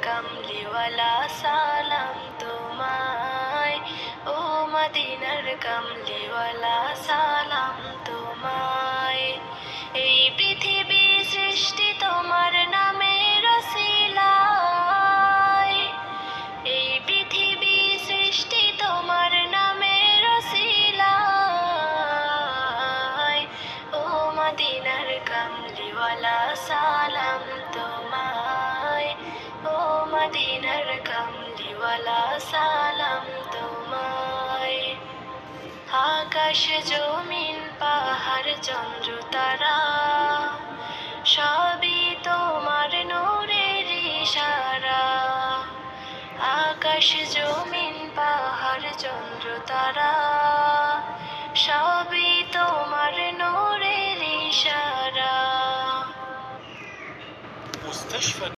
কামলিওয়ালা সালাম তোমায়, ও মদিনার কামলিওয়ালা সালাম তোমায়। এই পৃথিবী সৃষ্টি তোমার নামের ওসিলায়, এই পৃথিবী সৃষ্টি তোমার নামের ওসিলায়, ও মদিনার কামলিওয়ালা সালাম তোমায়, ও মদিনার কামলিওয়ালা সালাম তোমায়। আকাশ জমিন পাহাড় চন্দ্র তারা সবই তোমার নূরের ইশারা। আকাশ জমিন পাহাড় চন্দ্র তারা সবই তোমার নূরের ইশারা।